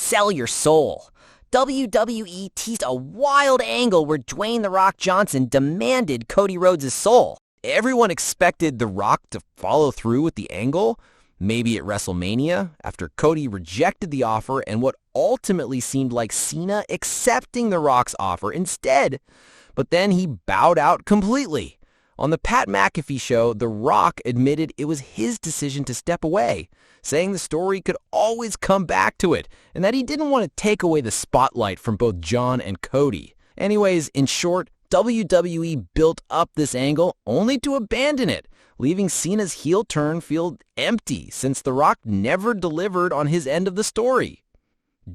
sell your soul. WWE teased a wild angle where Dwayne "The Rock" Johnson demanded Cody Rhodes' soul. Everyone expected The Rock to follow through with the angle, maybe at WrestleMania, after Cody rejected the offer and what ultimately seemed like Cena accepting The Rock's offer instead. But then he bowed out completely. On the Pat McAfee show, The Rock admitted it was his decision to step away, saying the story could always come back to it, and that he didn't want to take away the spotlight from both John and Cody. Anyways, in short, WWE built up this angle only to abandon it, leaving Cena's heel turn feel empty since The Rock never delivered on his end of the story.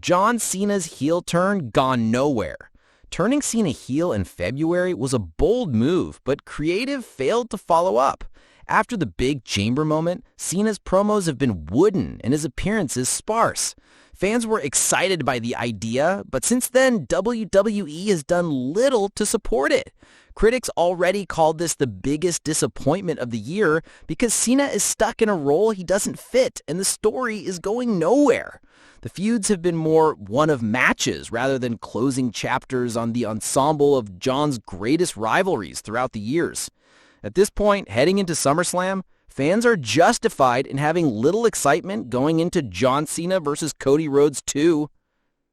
John Cena's heel turn gone nowhere. Turning Cena heel in February was a bold move, but creative failed to follow up. After the big chamber moment, Cena's promos have been wooden and his appearances sparse. Fans were excited by the idea, but since then, WWE has done little to support it. Critics already called this the biggest disappointment of the year because Cena is stuck in a role he doesn't fit and the story is going nowhere. The feuds have been more one of matches rather than closing chapters on the ensemble of John's greatest rivalries throughout the years. At this point, heading into SummerSlam, fans are justified in having little excitement going into John Cena versus Cody Rhodes 2.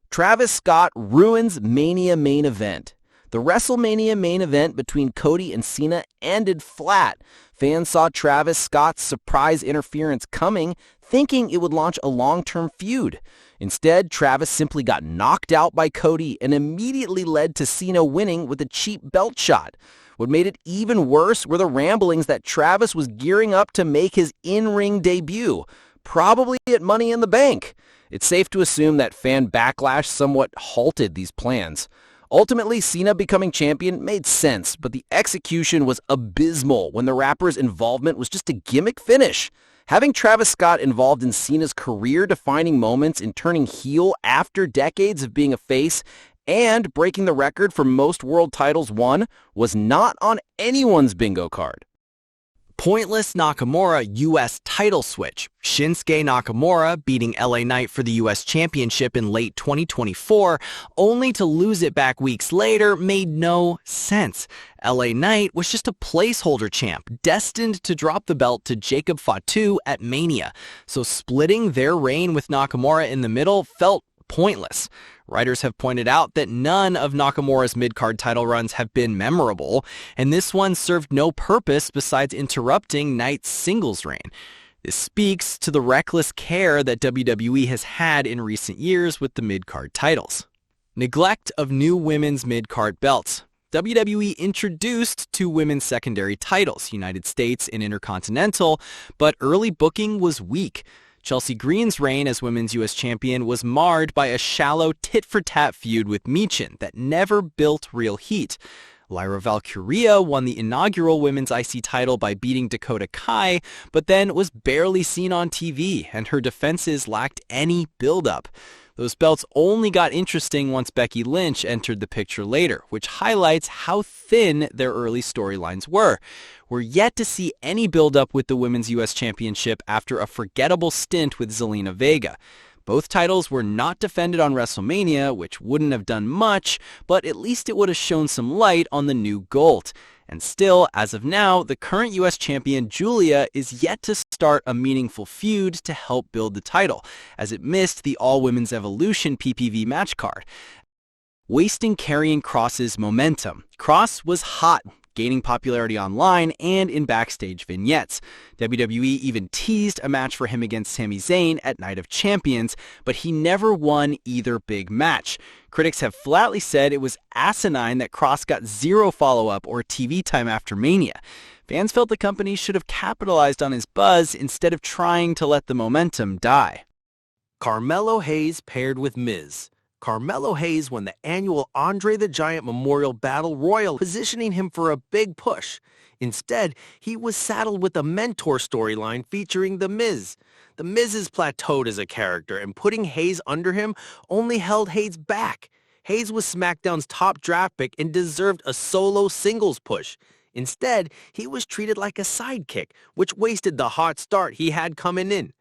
Travis Scott ruins Mania main event. The WrestleMania main event between Cody and Cena ended flat. Fans saw Travis Scott's surprise interference coming, thinking it would launch a long-term feud. Instead, Travis simply got knocked out by Cody and immediately led to Cena winning with a cheap belt shot. What made it even worse were the ramblings that Travis was gearing up to make his in-ring debut, probably at Money in the Bank. It's safe to assume that fan backlash somewhat halted these plans. Ultimately, Cena becoming champion made sense, but the execution was abysmal when the rapper's involvement was just a gimmick finish. Having Travis Scott involved in Cena's career-defining moments in turning heel after decades of being a face and breaking the record for most world titles won was not on anyone's bingo card. Pointless Nakamura U.S. title switch. Shinsuke Nakamura beating LA Knight for the U.S. Championship in late 2024, only to lose it back weeks later, made no sense. LA Knight was just a placeholder champ, destined to drop the belt to Jacob Fatu at Mania, so splitting their reign with Nakamura in the middle felt pointless. Writers have pointed out that none of Nakamura's mid-card title runs have been memorable, and this one served no purpose besides interrupting Knight's singles reign. This speaks to the reckless care that WWE has had in recent years with the mid-card titles. Neglect of new women's mid-card belts. WWE introduced two women's secondary titles, United States and Intercontinental, but early booking was weak. Chelsea Green's reign as Women's U.S. Champion was marred by a shallow tit-for-tat feud with Michin that never built real heat. Lyra Valkyria won the inaugural Women's IC title by beating Dakota Kai, but then was barely seen on TV, and her defenses lacked any build-up. Those belts only got interesting once Becky Lynch entered the picture later, which highlights how thin their early storylines were. We're yet to see any build-up with the Women's U.S. Championship after a forgettable stint with Zelina Vega. Both titles were not defended on WrestleMania, which wouldn't have done much, but at least it would have shown some light on the new GOAT. And still, as of now, the current U.S. champion, Julia, is yet to start a meaningful feud to help build the title, as it missed the All-Women's Evolution PPV match card. Wasting Karrion Kross's momentum. Kross was hot, gaining popularity online and in backstage vignettes. WWE even teased a match for him against Sami Zayn at Night of Champions, but he never won either big match. Critics have flatly said it was asinine that Kross got zero follow-up or TV time after Mania. Fans felt the company should have capitalized on his buzz instead of trying to let the momentum die. Carmelo Hayes paired with Miz. Carmelo Hayes won the annual Andre the Giant Memorial Battle Royal, positioning him for a big push. Instead, he was saddled with a mentor storyline featuring The Miz. The Miz is plateaued as a character, and putting Hayes under him only held Hayes back. Hayes was SmackDown's top draft pick and deserved a solo singles push. Instead, he was treated like a sidekick, which wasted the hot start he had coming in.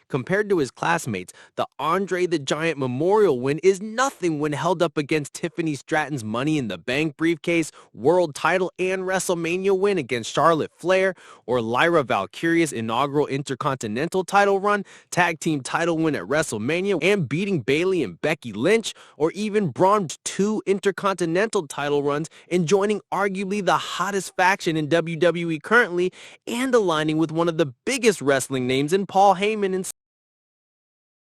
Compared to his classmates, the Andre the Giant Memorial win is nothing when held up against Tiffany Stratton's Money in the Bank briefcase, world title, and WrestleMania win against Charlotte Flair, or Lyra Valkyria's inaugural Intercontinental title run, tag team title win at WrestleMania, and beating Bayley and Becky Lynch, or even Braun's 2 Intercontinental title runs and joining arguably the hottest faction in WWE currently, and aligning with one of the biggest wrestling names in Paul Heyman and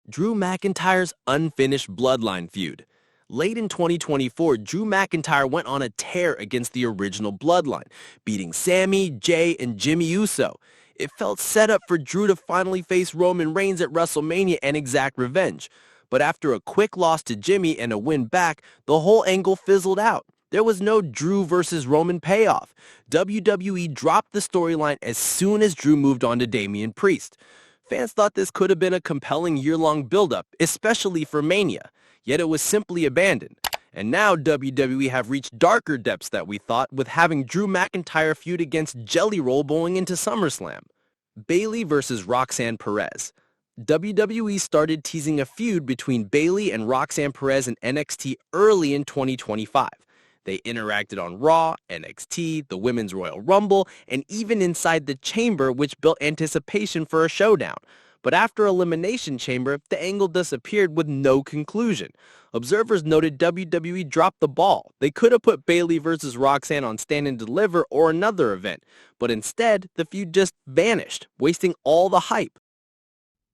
Drew McIntyre's unfinished Bloodline feud. Late in 2024, Drew McIntyre went on a tear against the original Bloodline, beating Sami, Jay, and Jimmy Uso. It felt set up for Drew to finally face Roman Reigns at WrestleMania and exact revenge. But after a quick loss to Jimmy and a win back, the whole angle fizzled out. There was no Drew versus Roman payoff. WWE dropped the storyline as soon as Drew moved on to Damian Priest. Fans thought this could have been a compelling year-long build-up, especially for Mania, yet it was simply abandoned. And now WWE have reached darker depths that we thought, with having Drew McIntyre feud against Jelly Roll going into SummerSlam. Bayley versus Roxanne Perez. WWE started teasing a feud between Bayley and Roxanne Perez in NXT early in 2025. They interacted on Raw, NXT, the Women's Royal Rumble, and even inside the Chamber, which built anticipation for a showdown. But after Elimination Chamber, the angle disappeared with no conclusion. Observers noted WWE dropped the ball. They could have put Bayley versus Roxanne on Stand and Deliver or another event, but instead, the feud just vanished, wasting all the hype.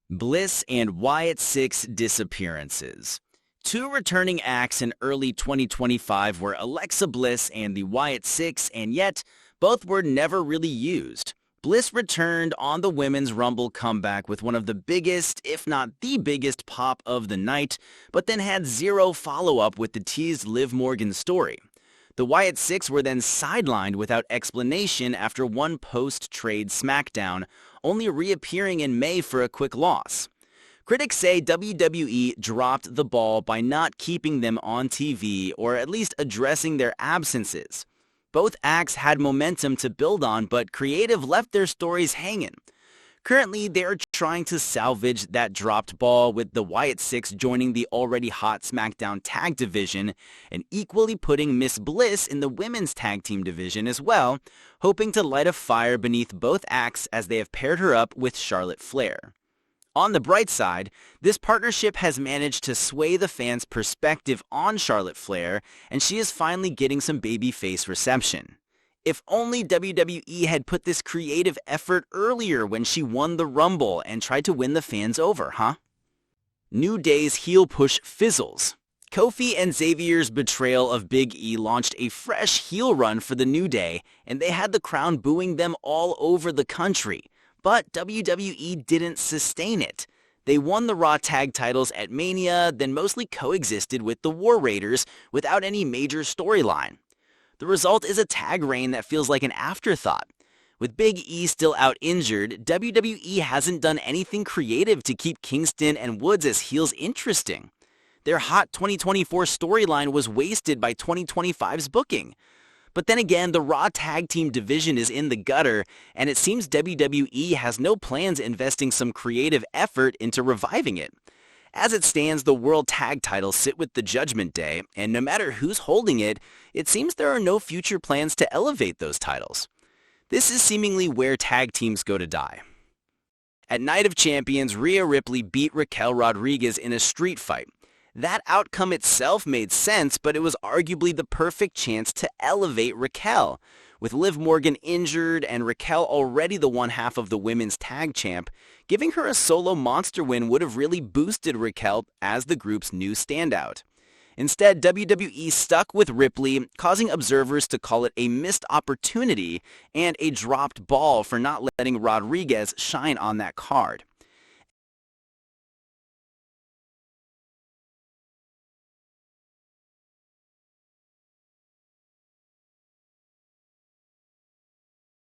Bliss and Wyatt Six disappearances. 2 returning acts in early 2025 were Alexa Bliss and the Wyatt Six, and yet both were never really used. Bliss returned on the Women's Rumble comeback with one of the biggest, if not the biggest, pop of the night, but then had zero follow-up with the teased Liv Morgan story. The Wyatt Six were then sidelined without explanation after one post-trade SmackDown, only reappearing in May for a quick loss. Critics say WWE dropped the ball by not keeping them on TV or at least addressing their absences. Both acts had momentum to build on, but creative left their stories hanging. Currently, they're trying to salvage that dropped ball, with the Wyatt Six joining the already hot SmackDown Tag Division and equally putting Miss Bliss in the Women's Tag Team Division as well, hoping to light a fire beneath both acts as they have paired her up with Charlotte Flair. On the bright side, this partnership has managed to sway the fans' perspective on Charlotte Flair, and she is finally getting some babyface reception. If only WWE had put this creative effort earlier when she won the Rumble and tried to win the fans over, huh? New Day's heel push fizzles. Kofi and Xavier's betrayal of Big E launched a fresh heel run for the New Day, and they had the crowd booing them all over the country. But WWE didn't sustain it. They won the Raw tag titles at Mania, then mostly coexisted with the War Raiders without any major storyline. The result is a tag reign that feels like an afterthought. With Big E still out injured, WWE hasn't done anything creative to keep Kingston and Woods as heels interesting. Their hot 2024 storyline was wasted by 2025's booking. But then again, the Raw Tag Team division is in the gutter, and it seems WWE has no plans investing some creative effort into reviving it. As it stands, the World Tag titles sit with the Judgment Day, and no matter who's holding it, it seems there are no future plans to elevate those titles. This is seemingly where tag teams go to die. At Night of Champions, Rhea Ripley beat Raquel Rodriguez in a street fight. That outcome itself made sense, but it was arguably the perfect chance to elevate Raquel. With Liv Morgan injured and Raquel already the one half of the women's tag champ, giving her a solo monster win would have really boosted Raquel as the group's new standout. Instead, WWE stuck with Ripley, causing observers to call it a missed opportunity and a dropped ball for not letting Rodriguez shine on that card.